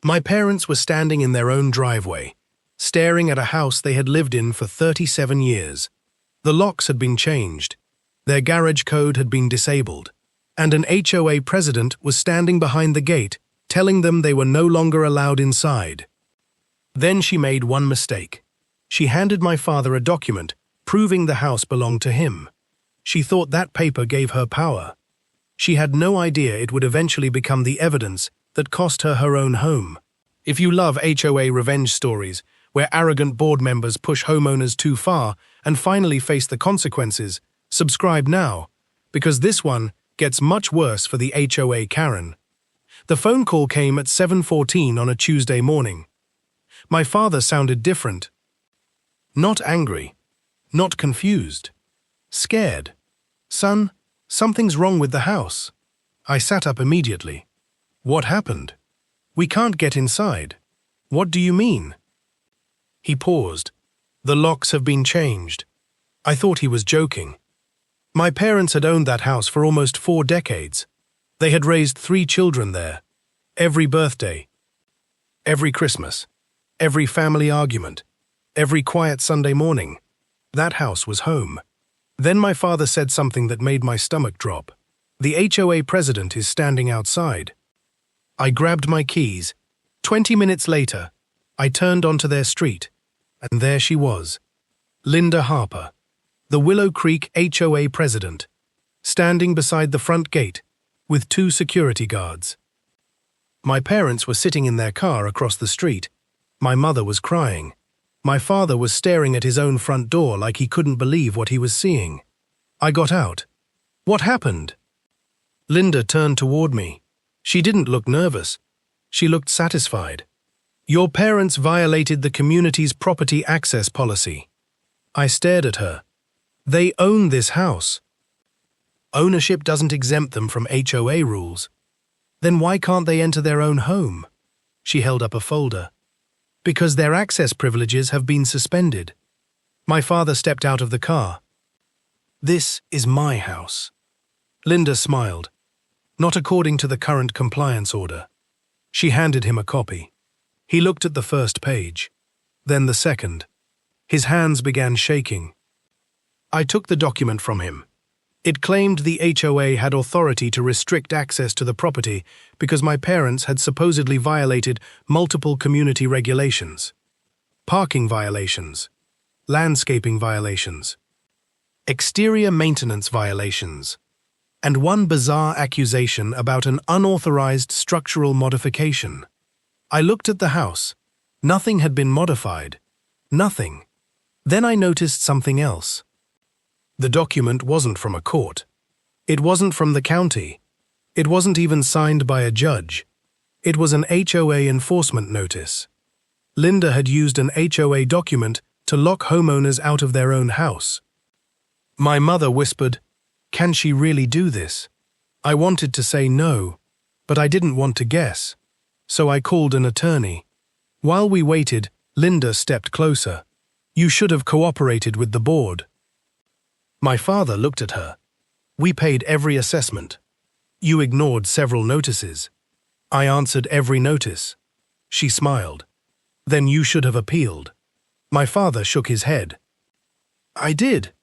My parents were standing in their own driveway, staring at a house they had lived in for 37 years. The locks had been changed, their garage code had been disabled, and an HOA president was standing behind the gate, telling them they were no longer allowed inside. Then she made one mistake. She handed my father a document proving the house belonged to him. She thought that paper gave her power. She had no idea it would eventually become the evidence that cost her her own home. If you love HOA revenge stories, where arrogant board members push homeowners too far and finally face the consequences, subscribe now, because this one gets much worse for the HOA Karen. The phone call came at 7:14 on a Tuesday morning. My father sounded different. Not angry, not confused, scared. "Son, something's wrong with the house." I sat up immediately. "What happened? We can't get inside." "What do you mean?" He paused. "The locks have been changed." I thought he was joking. My parents had owned that house for almost 4 decades. They had raised 3 children there. Every birthday, every Christmas, every family argument, every quiet Sunday morning, that house was home. Then my father said something that made my stomach drop. "The HOA president is standing outside." I grabbed my keys. 20 minutes later, I turned onto their street, and there she was, Linda Harper, the Willow Creek HOA president, standing beside the front gate with 2 security guards. My parents were sitting in their car across the street. My mother was crying. My father was staring at his own front door like he couldn't believe what he was seeing. I got out. "What happened?" Linda turned toward me. She didn't look nervous. She looked satisfied. "Your parents violated the community's property access policy." I stared at her. "They own this house. Ownership doesn't exempt them from HOA rules. Then why can't they enter their own home?" She held up a folder. "Because their access privileges have been suspended." My father stepped out of the car. "This is my house." Linda smiled. "Not according to the current compliance order." She handed him a copy. He looked at the first page, then the second. His hands began shaking. I took the document from him. It claimed the HOA had authority to restrict access to the property because my parents had supposedly violated multiple community regulations. Parking violations, landscaping violations, exterior maintenance violations, and one bizarre accusation about an unauthorized structural modification. I looked at the house. Nothing had been modified. Nothing. Then I noticed something else. The document wasn't from a court. It wasn't from the county. It wasn't even signed by a judge. It was an HOA enforcement notice. Linda had used an HOA document to lock homeowners out of their own house. My mother whispered, "Can she really do this?" I wanted to say no, but I didn't want to guess. So I called an attorney. While we waited, Linda stepped closer. "You should have cooperated with the board." My father looked at her. "We paid every assessment. You ignored several notices." I answered every notice. She smiled. "Then you should have appealed." My father shook his head. "I did."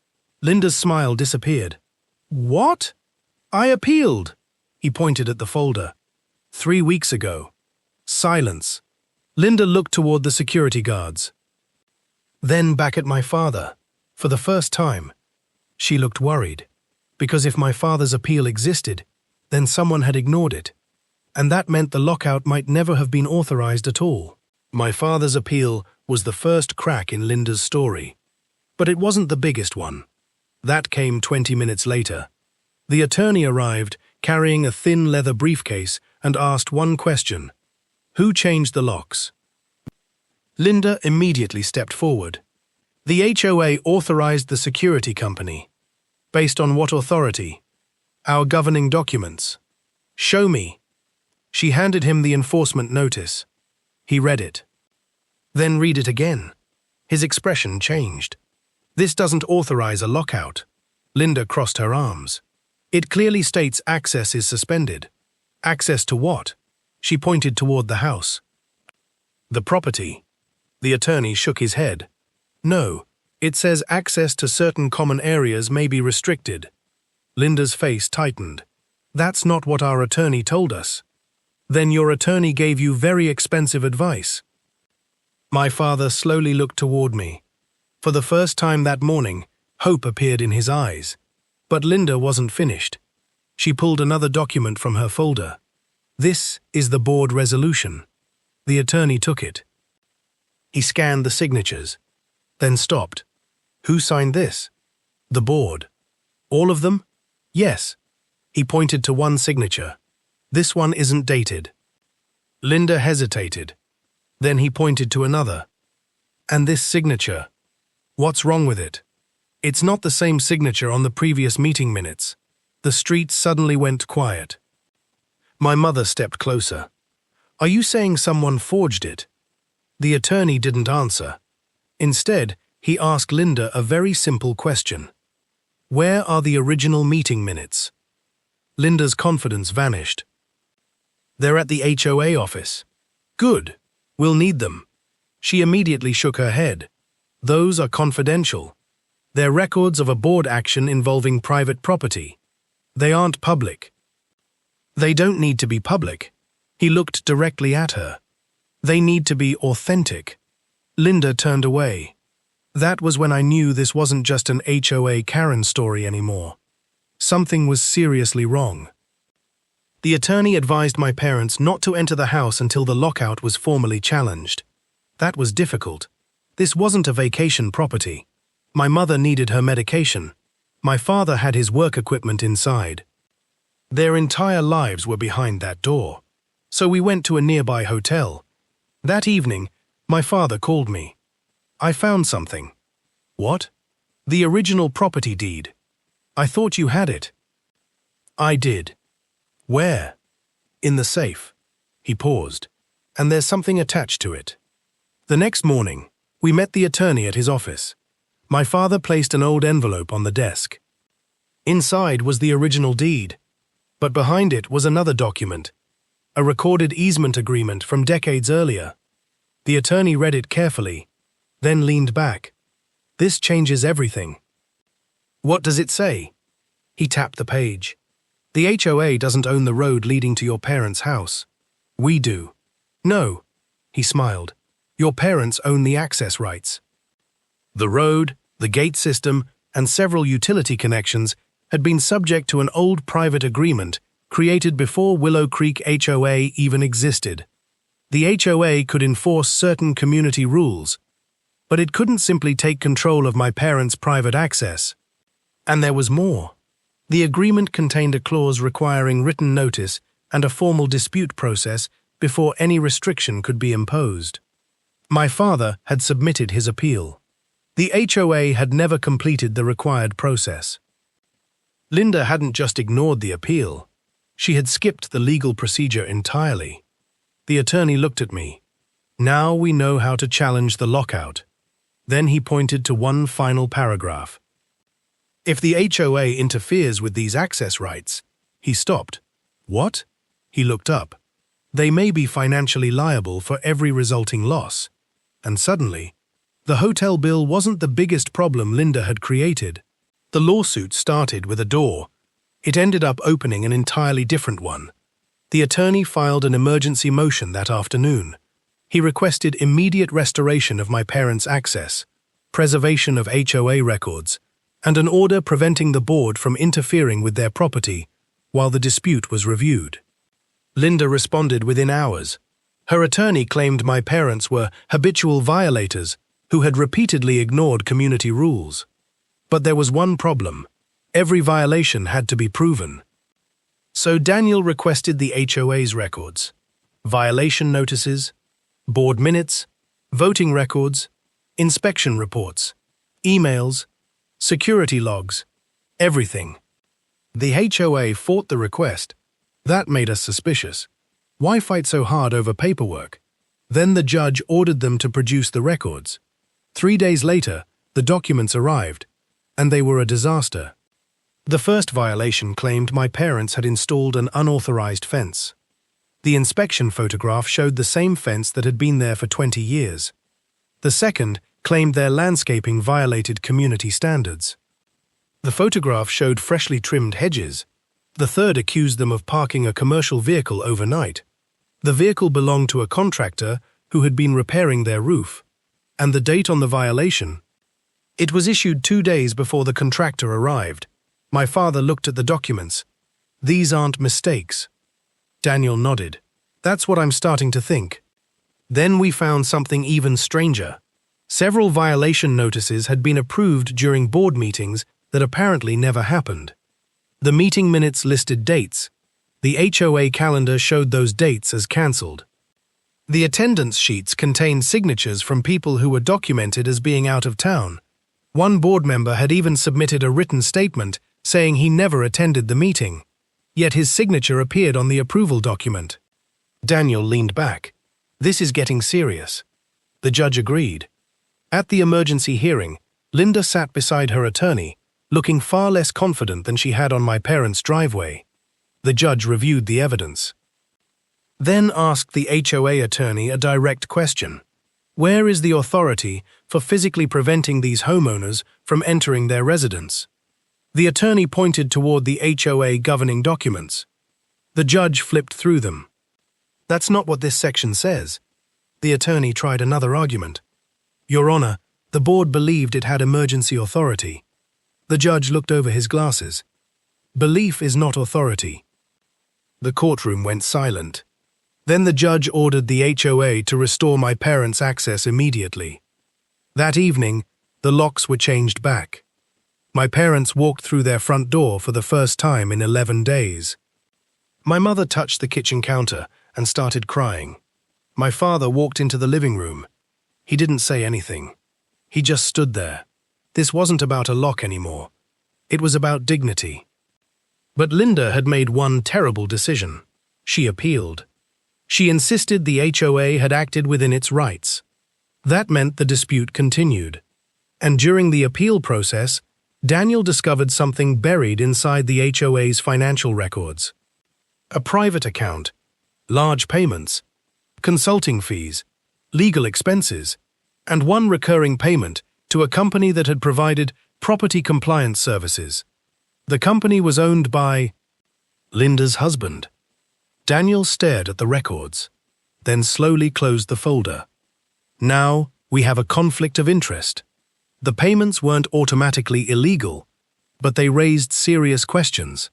Linda's smile disappeared. "What?" "I appealed." He pointed at the folder. 3 weeks ago. Silence. Linda looked toward the security guards. Then back at my father. For the first time. She looked worried, because if my father's appeal existed, then someone had ignored it, and that meant the lockout might never have been authorized at all. My father's appeal was the first crack in Linda's story, but it wasn't the biggest one. That came 20 minutes later. The attorney arrived, carrying a thin leather briefcase, and asked one question: "Who changed the locks?" Linda immediately stepped forward. "The HOA authorized the security company." "Based on what authority?" "Our governing documents." "Show me." She handed him the enforcement notice. He read it. "Then read it again." His expression changed. "This doesn't authorize a lockout." Linda crossed her arms. "It clearly states access is suspended." "Access to what?" She pointed toward the house. The property. The attorney shook his head. No, it says access to certain common areas may be restricted. Linda's face tightened. That's not what our attorney told us. Then your attorney gave you very expensive advice. My father slowly looked toward me. For the first time that morning, hope appeared in his eyes. But Linda wasn't finished. She pulled another document from her folder. This is the board resolution. The attorney took it. He scanned the signatures, then stopped. Who signed this? The board. All of them? Yes. He pointed to one signature. This one isn't dated. Linda hesitated. Then he pointed to another. And this signature. What's wrong with it? It's not the same signature on the previous meeting minutes. The street suddenly went quiet. My mother stepped closer. Are you saying someone forged it? The attorney didn't answer. Instead, he asked Linda a very simple question. Where are the original meeting minutes? Linda's confidence vanished. They're at the HOA office. Good. We'll need them. She immediately shook her head. Those are confidential. They're records of a board action involving private property. They aren't public. They don't need to be public. He looked directly at her. They need to be authentic. Linda turned away. That was when I knew this wasn't just an HOA Karen story anymore. Something was seriously wrong. The attorney advised my parents not to enter the house until the lockout was formally challenged. That was difficult. This wasn't a vacation property. My mother needed her medication. My father had his work equipment inside. Their entire lives were behind that door. So we went to a nearby hotel. That evening, my father called me. I found something. What? The original property deed. I thought you had it. I did. Where? In the safe. He paused. And there's something attached to it. The next morning, we met the attorney at his office. My father placed an old envelope on the desk. Inside was the original deed, but behind it was another document, a recorded easement agreement from decades earlier. The attorney read it carefully, then leaned back. This changes everything. What does it say? He tapped the page. The HOA doesn't own the road leading to your parents' house. We do. No, he smiled. Your parents own the access rights. The road, the gate system, and several utility connections had been subject to an old private agreement created before Willow Creek HOA even existed. The HOA could enforce certain community rules, but it couldn't simply take control of my parents' private access. And there was more. The agreement contained a clause requiring written notice and a formal dispute process before any restriction could be imposed. My father had submitted his appeal. The HOA had never completed the required process. Linda hadn't just ignored the appeal. She had skipped the legal procedure entirely. The attorney looked at me. Now we know how to challenge the lockout. Then he pointed to one final paragraph. If the HOA interferes with these access rights, he stopped. What? He looked up. They may be financially liable for every resulting loss. And suddenly, the hotel bill wasn't the biggest problem Linda had created. The lawsuit started with a door. It ended up opening an entirely different one. The attorney filed an emergency motion that afternoon. He requested immediate restoration of my parents' access, preservation of HOA records, and an order preventing the board from interfering with their property while the dispute was reviewed. Linda responded within hours. Her attorney claimed my parents were habitual violators who had repeatedly ignored community rules. But there was one problem. Every violation had to be proven. So Daniel requested the HOA's records, violation notices, board minutes, voting records, inspection reports, emails, security logs, everything. The HOA fought the request. That made us suspicious. Why fight so hard over paperwork? Then the judge ordered them to produce the records. 3 days later, the documents arrived, and they were a disaster. The first violation claimed my parents had installed an unauthorized fence. The inspection photograph showed the same fence that had been there for 20 years. The second claimed their landscaping violated community standards. The photograph showed freshly trimmed hedges. The third accused them of parking a commercial vehicle overnight. The vehicle belonged to a contractor who had been repairing their roof. And the date on the violation? It was issued 2 days before the contractor arrived. My father looked at the documents. These aren't mistakes. Daniel nodded. That's what I'm starting to think. Then we found something even stranger. Several violation notices had been approved during board meetings that apparently never happened. The meeting minutes listed dates. The HOA calendar showed those dates as cancelled. The attendance sheets contained signatures from people who were documented as being out of town. One board member had even submitted a written statement saying he never attended the meeting. Yet his signature appeared on the approval document. Daniel leaned back. This is getting serious. The judge agreed. At the emergency hearing, Linda sat beside her attorney, looking far less confident than she had on my parents' driveway. The judge reviewed the evidence. Then asked the HOA attorney a direct question. Where is the authority for physically preventing these homeowners from entering their residence? The attorney pointed toward the HOA governing documents. The judge flipped through them. That's not what this section says. The attorney tried another argument. Your Honor, the board believed it had emergency authority. The judge looked over his glasses. Belief is not authority. The courtroom went silent. Then the judge ordered the HOA to restore my parents' access immediately. That evening, the locks were changed back. My parents walked through their front door for the first time in 11 days. My mother touched the kitchen counter and started crying. My father walked into the living room. He didn't say anything. He just stood there. This wasn't about a lock anymore. It was about dignity. But Linda had made one terrible decision. She appealed. She insisted the HOA had acted within its rights. That meant the dispute continued. And during the appeal process, Daniel discovered something buried inside the HOA's financial records. A private account, large payments, consulting fees, legal expenses, and one recurring payment to a company that had provided property compliance services. The company was owned by Linda's husband. Daniel stared at the records, then slowly closed the folder. Now we have a conflict of interest. The payments weren't automatically illegal, but they raised serious questions.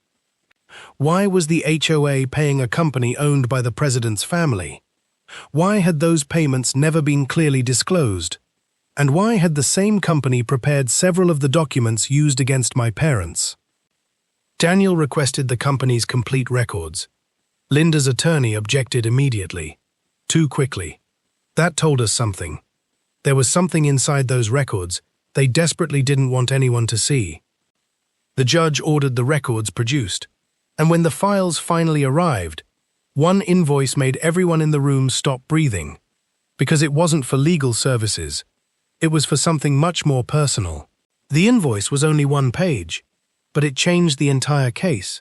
Why was the HOA paying a company owned by the president's family? Why had those payments never been clearly disclosed? And why had the same company prepared several of the documents used against my parents? Daniel requested the company's complete records. Linda's attorney objected immediately. Too quickly. That told us something. There was something inside those records they desperately didn't want anyone to see. The judge ordered the records produced, and when the files finally arrived, one invoice made everyone in the room stop breathing, because it wasn't for legal services. It was for something much more personal. The invoice was only 1 page, but it changed the entire case.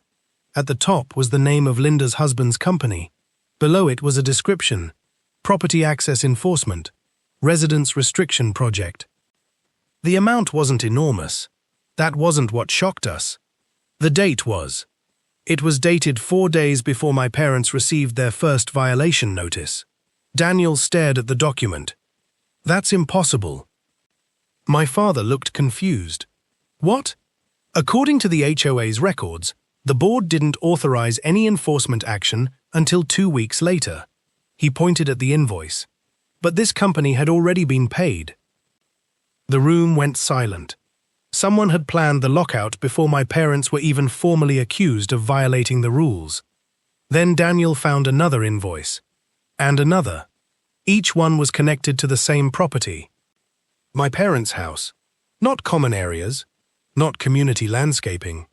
At the top was the name of Linda's husband's company. Below it was a description: Property Access Enforcement, Residence Restriction Project. The amount wasn't enormous. That wasn't what shocked us. The date was. It was dated 4 days before my parents received their first violation notice. Daniel stared at the document. That's impossible. My father looked confused. What? According to the HOA's records, the board didn't authorize any enforcement action until 2 weeks later. He pointed at the invoice. But this company had already been paid. The room went silent. Someone had planned the lockout before my parents were even formally accused of violating the rules. Then Daniel found another invoice. And another. Each one was connected to the same property. My parents' house. Not common areas. Not community landscaping.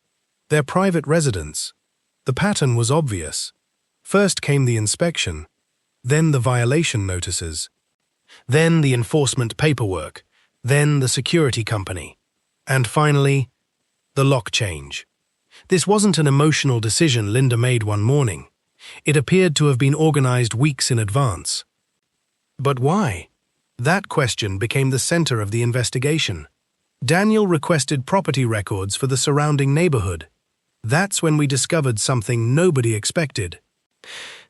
Their private residence. The pattern was obvious. First came the inspection. Then the violation notices. Then the enforcement paperwork. Then the security company. And finally, the lock change. This wasn't an emotional decision Linda made one morning. It appeared to have been organized weeks in advance. But why? That question became the center of the investigation. Daniel requested property records for the surrounding neighborhood. That's when we discovered something nobody expected.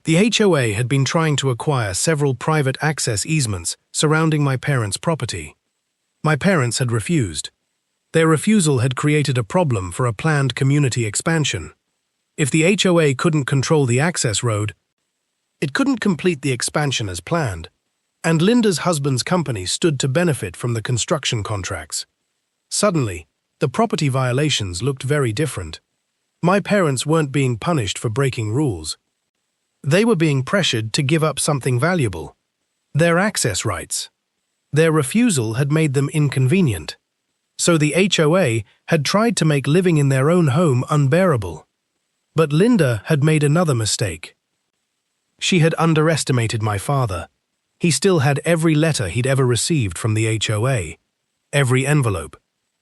The HOA had been trying to acquire several private access easements surrounding my parents' property. My parents had refused. Their refusal had created a problem for a planned community expansion. If the HOA couldn't control the access road, it couldn't complete the expansion as planned, and Linda's husband's company stood to benefit from the construction contracts. Suddenly, the property violations looked very different. My parents weren't being punished for breaking rules. They were being pressured to give up something valuable: their access rights. Their refusal had made them inconvenient. So the HOA had tried to make living in their own home unbearable. But Linda had made another mistake. She had underestimated my father. He still had every letter he'd ever received from the HOA, every envelope,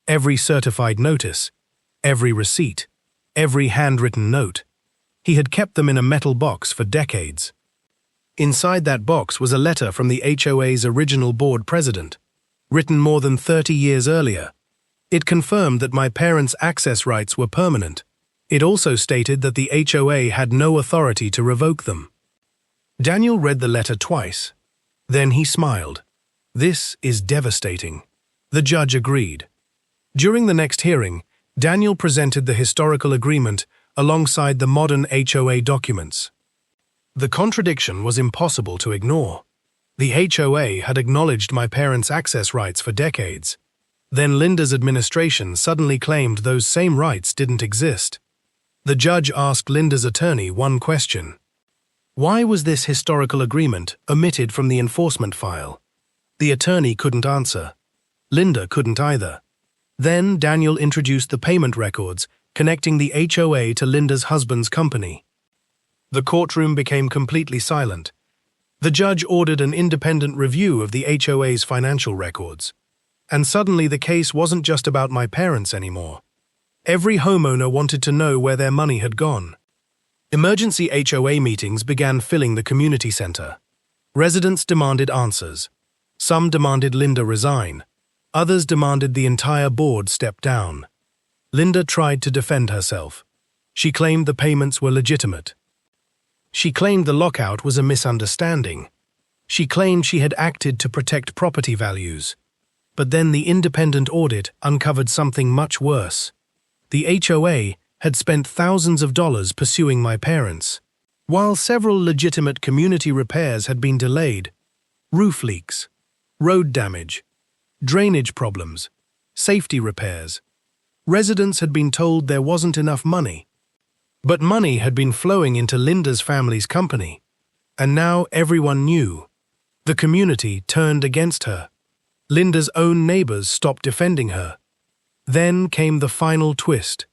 every certified notice, every receipt, every handwritten note. He had kept them in a metal box for decades. Inside that box was a letter from the HOA's original board president, written more than 30 years earlier. It confirmed that my parents' access rights were permanent. It also stated that the HOA had no authority to revoke them. Daniel read the letter twice. Then he smiled. This is devastating. The judge agreed. During the next hearing, Daniel presented the historical agreement alongside the modern HOA documents. The contradiction was impossible to ignore. The HOA had acknowledged my parents' access rights for decades. Then Linda's administration suddenly claimed those same rights didn't exist. The judge asked Linda's attorney one question. Why was this historical agreement omitted from the enforcement file? The attorney couldn't answer. Linda couldn't either. Then Daniel introduced the payment records connecting the HOA to Linda's husband's company. The courtroom became completely silent. The judge ordered an independent review of the HOA's financial records. And suddenly the case wasn't just about my parents anymore. Every homeowner wanted to know where their money had gone. Emergency HOA meetings began filling the community center. Residents demanded answers. Some demanded Linda resign. Others demanded the entire board step down. Linda tried to defend herself. She claimed the payments were legitimate. She claimed the lockout was a misunderstanding. She claimed she had acted to protect property values. But then the independent audit uncovered something much worse. The HOA had spent thousands of dollars pursuing my parents. While several legitimate community repairs had been delayed, roof leaks, road damage, drainage problems, safety repairs, residents had been told there wasn't enough money. But money had been flowing into Linda's family's company, and now everyone knew. The community turned against her. Linda's own neighbors stopped defending her. Then came the final twist.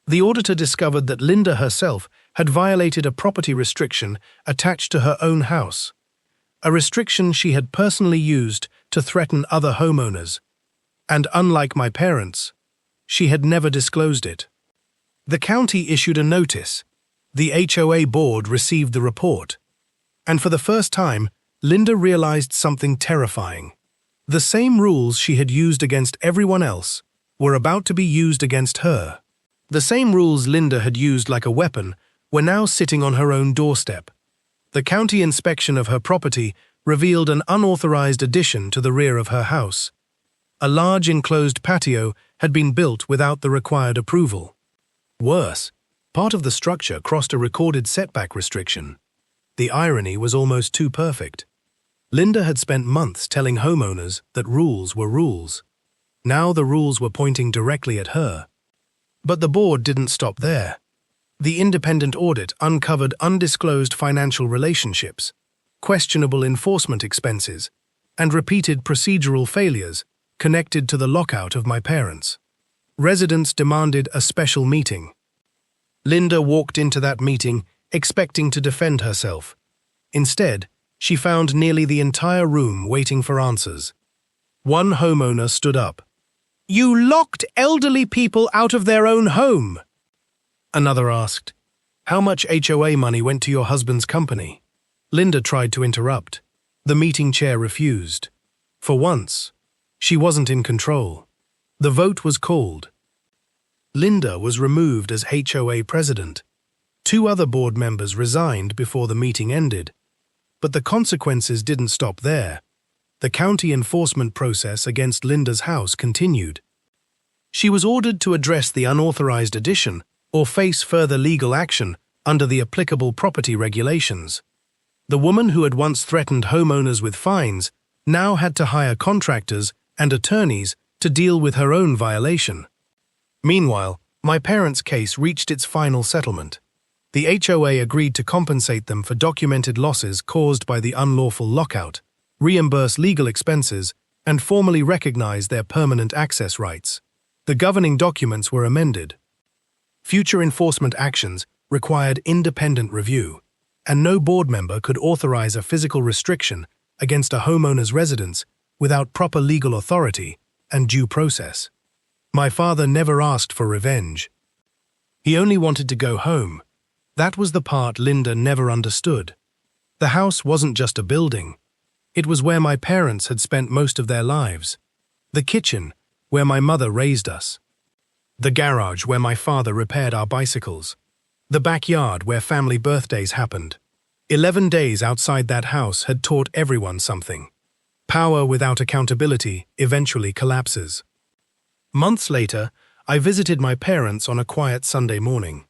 The auditor discovered that Linda herself had violated a property restriction attached to her own house, a restriction she had personally used to threaten other homeowners. And unlike my parents, she had never disclosed it. The county issued a notice. The HOA board received the report. And for the first time, Linda realized something terrifying. The same rules she had used against everyone else were about to be used against her. The same rules Linda had used like a weapon were now sitting on her own doorstep. The county inspection of her property revealed an unauthorized addition to the rear of her house. A large enclosed patio had been built without the required approval. Worse, part of the structure crossed a recorded setback restriction. The irony was almost too perfect. Linda had spent months telling homeowners that rules were rules. Now the rules were pointing directly at her. But the board didn't stop there. The independent audit uncovered undisclosed financial relationships, questionable enforcement expenses, and repeated procedural failures connected to the lockout of my parents. Residents demanded a special meeting. Linda walked into that meeting expecting to defend herself. Instead, she found nearly the entire room waiting for answers. One homeowner stood up. "You locked elderly people out of their own home." Another asked, How much HOA money went to your husband's company? Linda tried to interrupt. The meeting chair refused. For once, she wasn't in control. The vote was called. Linda was removed as HOA president. 2 other board members resigned before the meeting ended. But the consequences didn't stop there. The county enforcement process against Linda's house continued. She was ordered to address the unauthorized addition or face further legal action under the applicable property regulations. The woman who had once threatened homeowners with fines now had to hire contractors and attorneys to deal with her own violation. Meanwhile, my parents' case reached its final settlement. The HOA agreed to compensate them for documented losses caused by the unlawful lockout, reimburse legal expenses, and formally recognize their permanent access rights. The governing documents were amended. Future enforcement actions required independent review, and no board member could authorize a physical restriction against a homeowner's residence without proper legal authority and due process. My father never asked for revenge. He only wanted to go home. That was the part Linda never understood. The house wasn't just a building. It was where my parents had spent most of their lives. The kitchen, where my mother raised us. The garage, where my father repaired our bicycles. The backyard, where family birthdays happened. 11 days outside that house had taught everyone something. Power without accountability eventually collapses. Months later, I visited my parents on a quiet Sunday morning.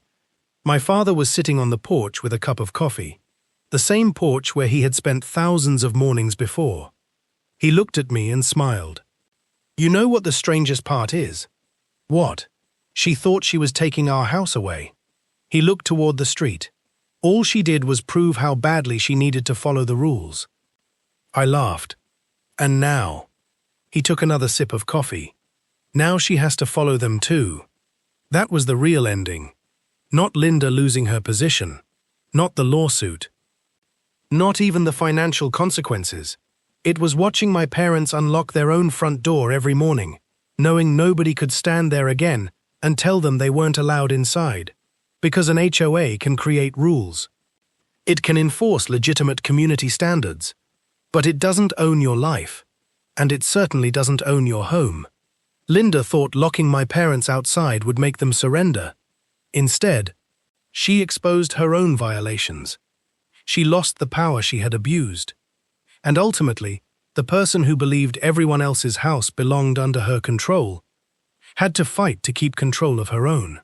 My father was sitting on the porch with a cup of coffee, the same porch where he had spent thousands of mornings before. He looked at me and smiled. You know what the strangest part is? What? She thought she was taking our house away. He looked toward the street. All she did was prove how badly she needed to follow the rules. I laughed. And now? He took another sip of coffee. Now she has to follow them too. That was the real ending. Not Linda losing her position. Not the lawsuit. Not even the financial consequences. It was watching my parents unlock their own front door every morning, knowing nobody could stand there again and tell them they weren't allowed inside. Because an HOA can create rules. It can enforce legitimate community standards. But it doesn't own your life. And it certainly doesn't own your home. Linda thought locking my parents outside would make them surrender. Instead, she exposed her own violations. She lost the power she had abused. And ultimately, the person who believed everyone else's house belonged under her control had to fight to keep control of her own.